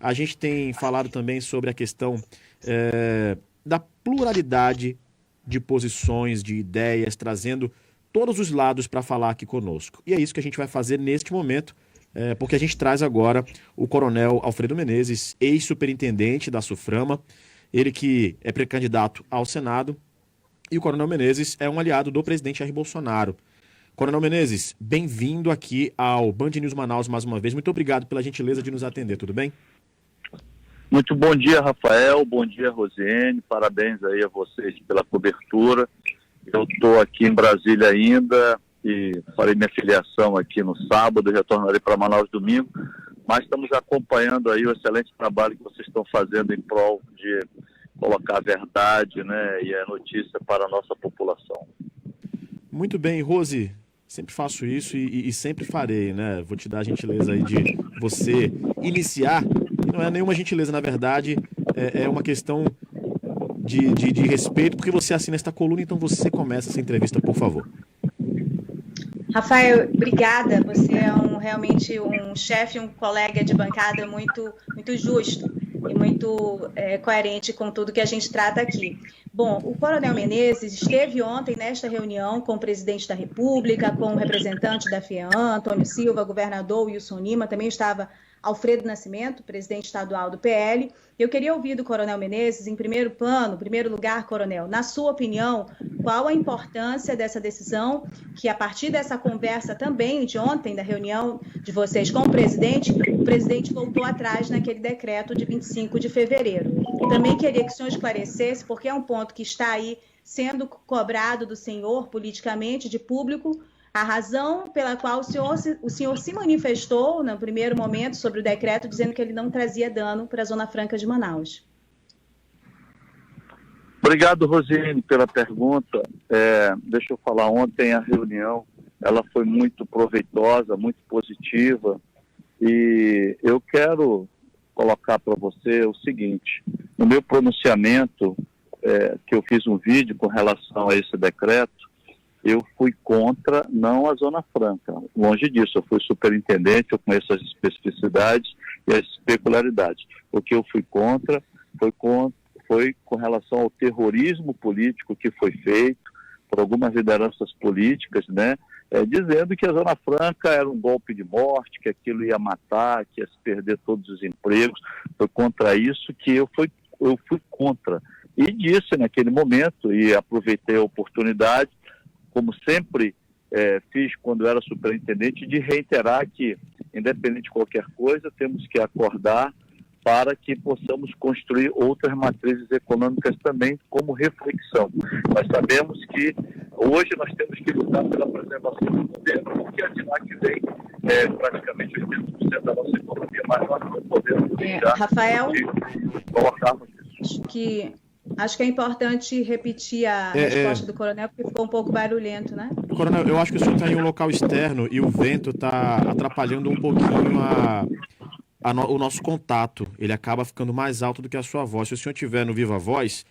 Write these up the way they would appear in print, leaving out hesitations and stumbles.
A gente tem falado também sobre a questão da pluralidade de posições, de ideias, trazendo todos os lados para falar aqui conosco. E é isso que a gente vai fazer neste momento, porque a gente traz agora o Coronel Alfredo Menezes, ex-superintendente da SUFRAMA, ele que é pré-candidato ao Senado, e o Coronel Menezes é um aliado do presidente Jair Bolsonaro. Coronel Menezes, bem-vindo aqui ao Band News Manaus mais uma vez. Muito obrigado pela gentileza de nos atender, tudo bem? Muito bom dia, Rafael, bom dia, Rosiane, parabéns aí a vocês pela cobertura. Eu estou aqui em Brasília ainda e farei minha filiação aqui no sábado, retornarei para Manaus domingo, mas estamos acompanhando aí o excelente trabalho que vocês estão fazendo em prol de colocar a verdade, né, e a notícia para a nossa população. Muito bem, Rose, sempre faço isso e sempre farei, né? Vou te dar a gentileza aí de você iniciar. Não é nenhuma gentileza, na verdade, é uma questão de respeito, porque você assina esta coluna, então você começa essa entrevista, por favor. Rafael, obrigada. Você é realmente um chefe, um colega de bancada muito justo e muito coerente com tudo que a gente trata aqui. Bom, o Coronel Menezes esteve ontem nesta reunião com o presidente da República, com o representante da FEAM, Antônio Silva, governador Wilson Lima, também estava Alfredo Nascimento, presidente estadual do PL. Eu queria ouvir do Coronel Menezes, em primeiro lugar, Coronel, na sua opinião, qual a importância dessa decisão, que a partir dessa conversa também de ontem, da reunião de vocês com o presidente voltou atrás naquele decreto de 25 de fevereiro. Também queria que o senhor esclarecesse, porque é um ponto que está aí sendo cobrado do senhor politicamente, de público, a razão pela qual o senhor se manifestou no primeiro momento sobre o decreto, dizendo que ele não trazia dano para a Zona Franca de Manaus. Obrigado, Rosiane, pela pergunta. Deixa eu falar, ontem a reunião ela foi muito proveitosa, muito positiva, e eu quero colocar para você o seguinte: no meu pronunciamento, que eu fiz um vídeo com relação a esse decreto, eu fui contra, não a Zona Franca, longe disso, eu fui superintendente, eu conheço as especificidades e as peculiaridades. O que eu fui contra foi com relação ao terrorismo político que foi feito por algumas lideranças políticas, né, dizendo que a Zona Franca era um golpe de morte, que aquilo ia matar, que ia se perder todos os empregos. Foi contra isso que eu fui contra. E disse naquele momento, e aproveitei a oportunidade, como sempre fiz quando era superintendente, de reiterar que, independente de qualquer coisa, temos que acordar para que possamos construir outras matrizes econômicas também como reflexão. Nós sabemos que hoje nós temos que lutar pela preservação do governo, porque de lá que vem praticamente 80% da nossa economia, mas nós não podemos deixar Rafael, de colocarmos isso. Acho que é importante repetir a resposta do coronel, porque ficou um pouco barulhento, né? Coronel, eu acho que o senhor está em um local externo e o vento está atrapalhando um pouquinho o nosso contato. Ele acaba ficando mais alto do que a sua voz. Se o senhor estiver no Viva Voz,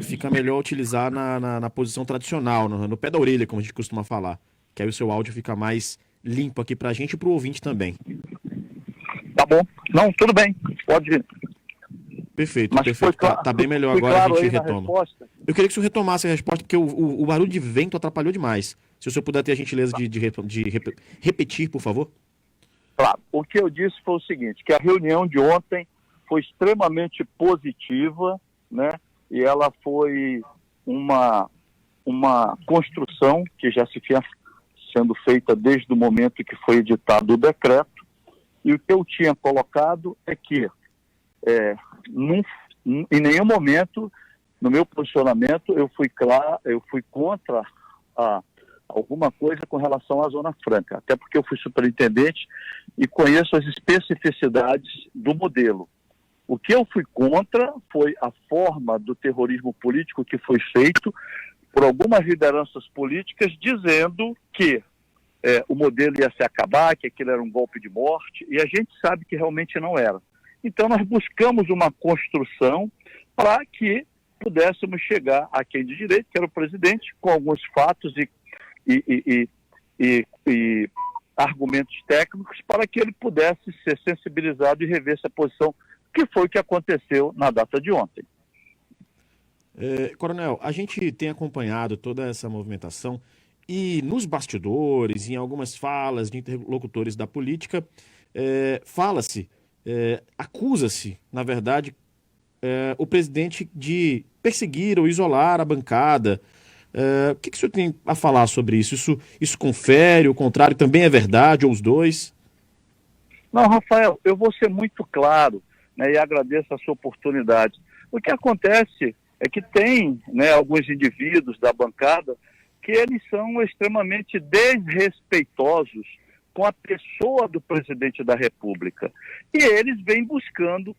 fica melhor utilizar na posição tradicional, no pé da orelha, como a gente costuma falar. Que aí o seu áudio fica mais limpo aqui para a gente e para o ouvinte também. Tá bom. Não, tudo bem. Pode ir. Perfeito, mas perfeito. Tá bem melhor agora, claro, a gente retoma. Eu queria que o senhor retomasse a resposta, porque o barulho de vento atrapalhou demais. Se o senhor puder ter a gentileza de repetir, por favor. Claro. O que eu disse foi o seguinte, que a reunião de ontem foi extremamente positiva, né? E ela foi uma construção que já se tinha sendo feita desde o momento que foi editado o decreto. E o que eu tinha colocado é que em nenhum momento, no meu posicionamento, eu fui contra alguma coisa com relação à Zona Franca, até porque eu fui superintendente e conheço as especificidades do modelo. O que eu fui contra foi a forma do terrorismo político que foi feito por algumas lideranças políticas dizendo que o modelo ia se acabar, que aquilo era um golpe de morte, e a gente sabe que realmente não era. Então nós buscamos uma construção para que pudéssemos chegar a quem de direito, que era o presidente, com alguns fatos e argumentos técnicos para que ele pudesse ser sensibilizado e rever essa posição que foi o que aconteceu na data de ontem. Coronel, a gente tem acompanhado toda essa movimentação e nos bastidores, em algumas falas de interlocutores da política, acusa-se, na verdade, o presidente de perseguir ou isolar a bancada. O que o senhor tem a falar sobre isso? Isso confere, o contrário também é verdade, ou os dois? Não, Rafael, eu vou ser muito claro, né, e agradeço a sua oportunidade. O que acontece é que tem, né, alguns indivíduos da bancada que eles são extremamente desrespeitosos com a pessoa do presidente da República. E eles vêm buscando,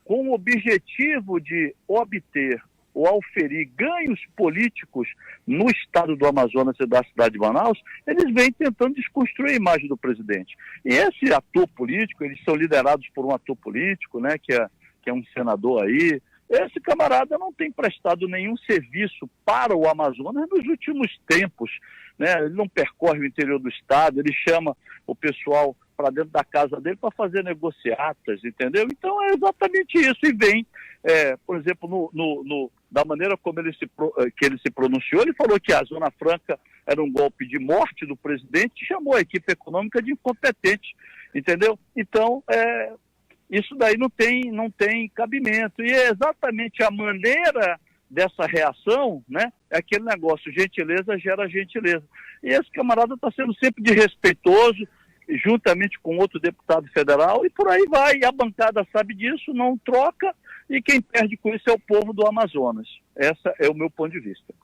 com o objetivo de obter ou auferir ganhos políticos no estado do Amazonas e da cidade de Manaus, eles vêm tentando desconstruir a imagem do presidente. E esse ator político, eles são liderados por um ator político, né, que é um senador aí. Esse camarada não tem prestado nenhum serviço para o Amazonas nos últimos tempos, né? Ele não percorre o interior do estado, ele chama o pessoal para dentro da casa dele para fazer negociatas, entendeu? Então é exatamente isso. E vem, por exemplo, da maneira como que ele se pronunciou, ele falou que a Zona Franca era um golpe de morte do presidente e chamou a equipe econômica de incompetente, entendeu? Então, isso daí não tem cabimento. E é exatamente a maneira dessa reação, né? É aquele negócio, gentileza gera gentileza. E esse camarada está sendo sempre desrespeitoso, juntamente com outro deputado federal, e por aí vai. E a bancada sabe disso, não troca, e quem perde com isso é o povo do Amazonas. Esse é o meu ponto de vista.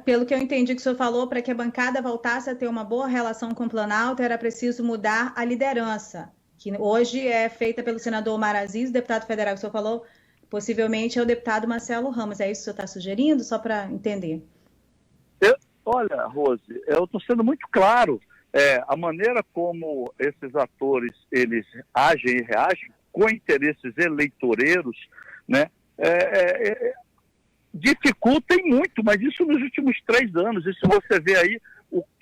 Pelo que eu entendi que o senhor falou, para que a bancada voltasse a ter uma boa relação com o Planalto, era preciso mudar a liderança, que hoje é feita pelo senador Omar Aziz, deputado federal que o senhor falou, possivelmente é o deputado Marcelo Ramos. É isso que o senhor está sugerindo, só para entender? Olha, Rose, eu estou sendo muito claro. A maneira como esses atores eles agem e reagem com interesses eleitoreiros, né, dificultem muito, mas isso nos últimos 3 anos. E se você vê aí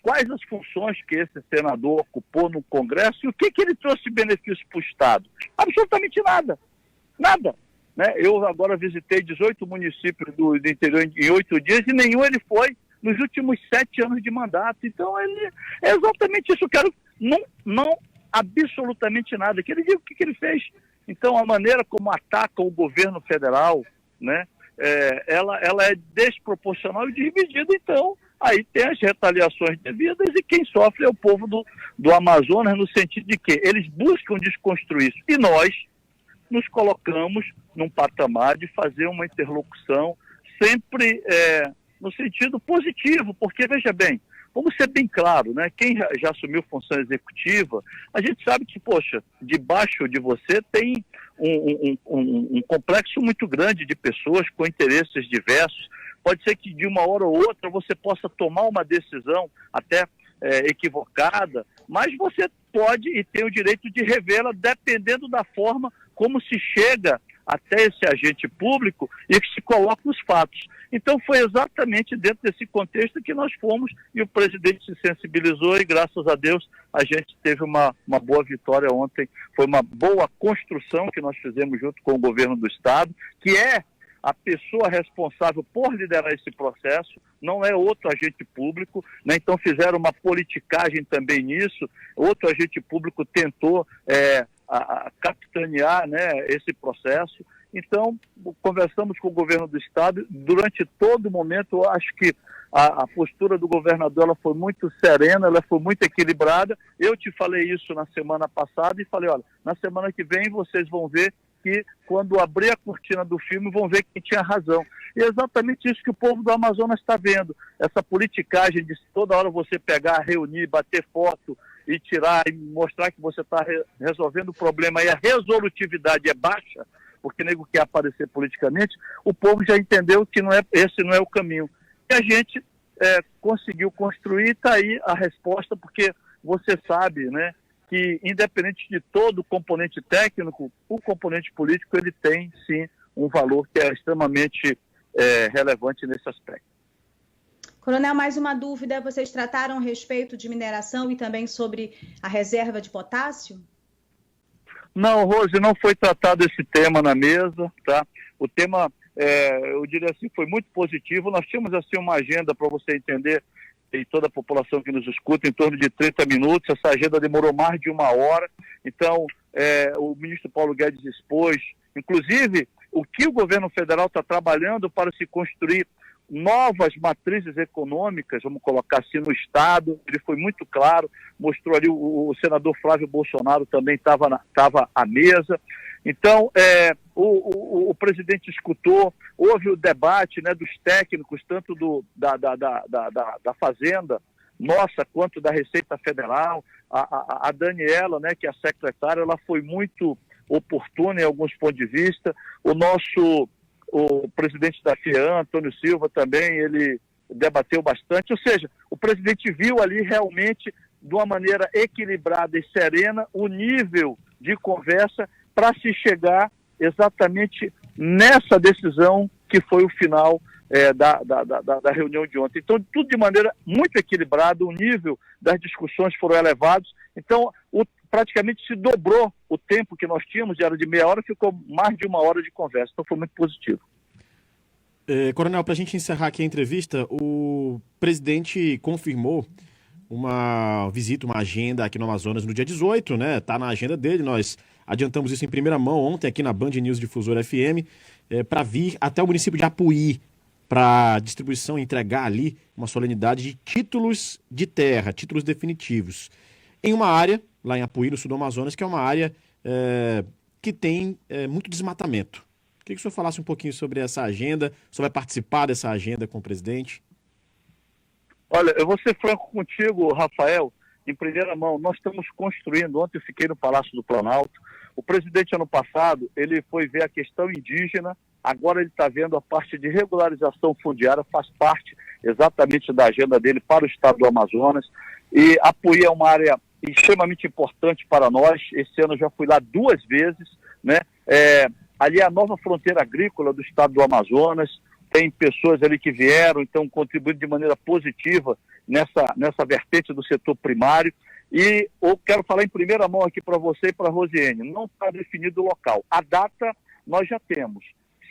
quais as funções que esse senador ocupou no Congresso e o que ele trouxe de benefício para o Estado? Absolutamente nada. Nada. Né? Eu agora visitei 18 municípios do interior em 8 dias e nenhum ele foi nos últimos 7 anos de mandato. Então, ele é exatamente isso. Eu quero não absolutamente nada. Que ele diga o que ele fez. Então, a maneira como ataca o governo federal, né, ela é desproporcional e desmedida. Então, aí tem as retaliações devidas e quem sofre é o povo do Amazonas, no sentido de que eles buscam desconstruir isso. E nós nos colocamos num patamar de fazer uma interlocução sempre no sentido positivo, porque, veja bem, vamos ser bem claro, né? Quem já assumiu função executiva, a gente sabe que, poxa, debaixo de você tem um complexo muito grande de pessoas com interesses diversos. Pode ser que de uma hora ou outra você possa tomar uma decisão até equivocada, mas você pode e tem o direito de revê-la dependendo da forma como se chega até esse agente público e que se coloca os fatos. Então foi exatamente dentro desse contexto que nós fomos e o presidente se sensibilizou e graças a Deus a gente teve uma boa vitória ontem. Foi uma boa construção que nós fizemos junto com o governo do estado, que é a pessoa responsável por liderar esse processo, não é outro agente público, né? Então fizeram uma politicagem também nisso, outro agente público tentou capitanear, né, esse processo. Então, conversamos com o governo do estado, durante todo o momento, eu acho que a postura do governador ela foi muito serena, ela foi muito equilibrada. Eu te falei isso na semana passada e falei, olha, na semana que vem vocês vão ver que quando abrir a cortina do filme vão ver quem tinha razão. E é exatamente isso que o povo do Amazonas está vendo. Essa politicagem de toda hora você pegar, reunir, bater foto e tirar e mostrar que você está resolvendo o problema e a resolutividade é baixa, porque nego quer aparecer politicamente, o povo já entendeu que esse não é o caminho. E a gente conseguiu construir, está aí a resposta, porque você sabe, né, que independente de todo o componente técnico, o componente político ele tem sim um valor que é extremamente relevante nesse aspecto. Coronel, mais uma dúvida, vocês trataram a respeito de mineração e também sobre a reserva de potássio? Não, Rose, não foi tratado esse tema na mesa, tá? O tema, eu diria assim, foi muito positivo. Nós tínhamos, assim, uma agenda, para você entender, e toda a população que nos escuta, em torno de 30 minutos. Essa agenda demorou mais de 1 hora. Então, o ministro Paulo Guedes expôs, inclusive, o que o governo federal está trabalhando para se construir novas matrizes econômicas, vamos colocar assim, no Estado. Ele foi muito claro, mostrou ali, o senador Flávio Bolsonaro também estava à mesa. Então, o presidente escutou, houve o debate, né, dos técnicos, tanto da Fazenda nossa, quanto da Receita Federal. A Daniela, né, que é a secretária, ela foi muito oportuna em alguns pontos de vista. O presidente da FIAN, Antônio Silva, também, ele debateu bastante. Ou seja, o presidente viu ali realmente, de uma maneira equilibrada e serena, o nível de conversa para se chegar exatamente nessa decisão que foi o final da reunião de ontem. Então, tudo de maneira muito equilibrada, o nível das discussões foram elevados. Então, praticamente se dobrou o tempo que nós tínhamos, era de meia hora, ficou mais de 1 hora de conversa. Então, foi muito positivo. Coronel, para a gente encerrar aqui a entrevista, o presidente confirmou uma visita, uma agenda aqui no Amazonas no dia 18, né? Está na agenda dele, nós adiantamos isso em primeira mão ontem aqui na Band News Difusora FM, para vir até o município de Apuí, para distribuição, entregar ali uma solenidade de títulos de terra, títulos definitivos, em uma área, lá em Apuí, no sul do Amazonas, que é uma área que tem muito desmatamento. Queria que o senhor falasse um pouquinho sobre essa agenda, o senhor vai participar dessa agenda com o presidente? Olha, eu vou ser franco contigo, Rafael, em primeira mão. Nós estamos construindo, ontem eu fiquei no Palácio do Planalto, o presidente ano passado, ele foi ver a questão indígena, agora ele está vendo a parte de regularização fundiária, faz parte exatamente da agenda dele para o estado do Amazonas, e Apuí é uma área extremamente importante para nós. Esse ano eu já fui lá 2 vezes, né? Ali é a nova fronteira agrícola do estado do Amazonas, tem pessoas ali que vieram, então contribuindo de maneira positiva nessa vertente do setor primário. E eu quero falar em primeira mão aqui para você e para a Rosiane, não está definido o local. A data nós já temos,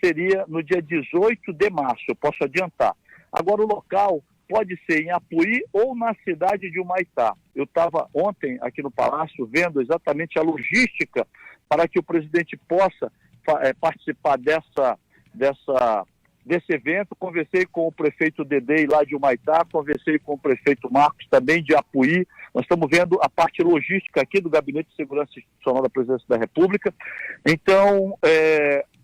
seria no dia 18 de março, eu posso adiantar. Agora o local pode ser em Apuí ou na cidade de Humaitá. Eu estava ontem aqui no Palácio vendo exatamente a logística para que o presidente possa participar desse evento. Conversei com o prefeito Dedei lá de Humaitá, conversei com o prefeito Marcos também de Apuí. Nós estamos vendo a parte logística aqui do Gabinete de Segurança Institucional da Presidência da República. Então,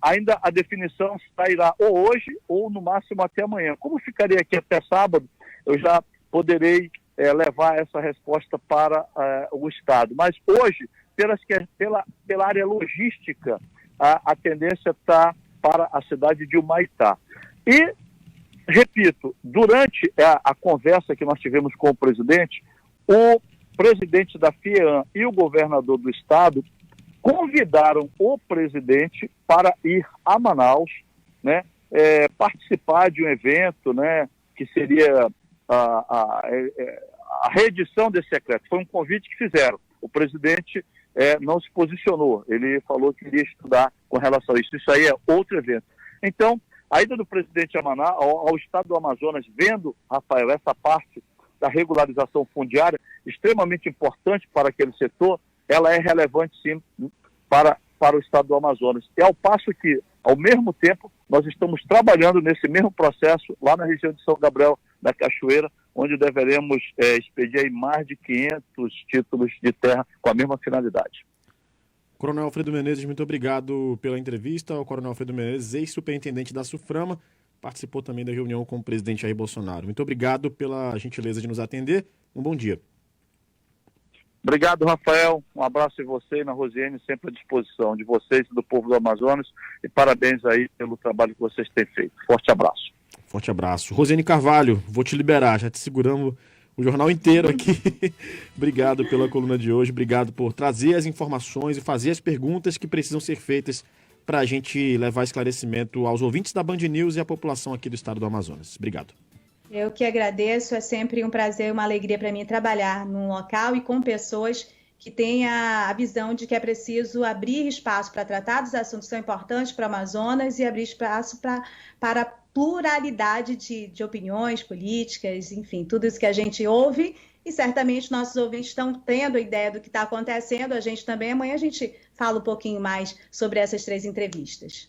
ainda a definição sairá ou hoje ou no máximo até amanhã. Como ficaria aqui até sábado, eu já poderei levar essa resposta para o Estado. Mas hoje, pela área logística, a tendência está para a cidade de Humaitá. E, repito, durante a conversa que nós tivemos com o presidente da FIAN e o governador do estado convidaram o presidente para ir a Manaus, né, participar de um evento, né, que seria a reedição desse decreto. Foi um convite que fizeram. O presidente não se posicionou. Ele falou que iria estudar com relação a isso. Isso aí é outro evento. Então, a ida do presidente ao estado do Amazonas, vendo, Rafael, essa parte da regularização fundiária, extremamente importante para aquele setor, ela é relevante, sim, para o estado do Amazonas. E ao passo que, ao mesmo tempo, nós estamos trabalhando nesse mesmo processo lá na região de São Gabriel da Cachoeira, onde deveremos expedir aí mais de 500 títulos de terra com a mesma finalidade. Coronel Alfredo Menezes, muito obrigado pela entrevista. O Coronel Alfredo Menezes, ex-superintendente da SUFRAMA, participou também da reunião com o presidente Jair Bolsonaro. Muito obrigado pela gentileza de nos atender. Um bom dia. Obrigado, Rafael. Um abraço em você e na Rosiane, sempre à disposição de vocês e do povo do Amazonas. E parabéns aí pelo trabalho que vocês têm feito. Forte abraço. Forte abraço. Rosiane Carvalho, vou te liberar, já te seguramos o jornal inteiro aqui. Obrigado pela coluna de hoje, obrigado por trazer as informações e fazer as perguntas que precisam ser feitas para a gente levar esclarecimento aos ouvintes da Band News e à população aqui do estado do Amazonas. Obrigado. Eu que agradeço, é sempre um prazer e uma alegria para mim trabalhar num local e com pessoas que tem a visão de que é preciso abrir espaço para tratar dos assuntos que são importantes para o Amazonas e abrir espaço para a pluralidade de opiniões políticas, enfim, tudo isso que a gente ouve, e certamente nossos ouvintes estão tendo a ideia do que está acontecendo, a gente também. Amanhã a gente fala um pouquinho mais sobre essas 3 entrevistas.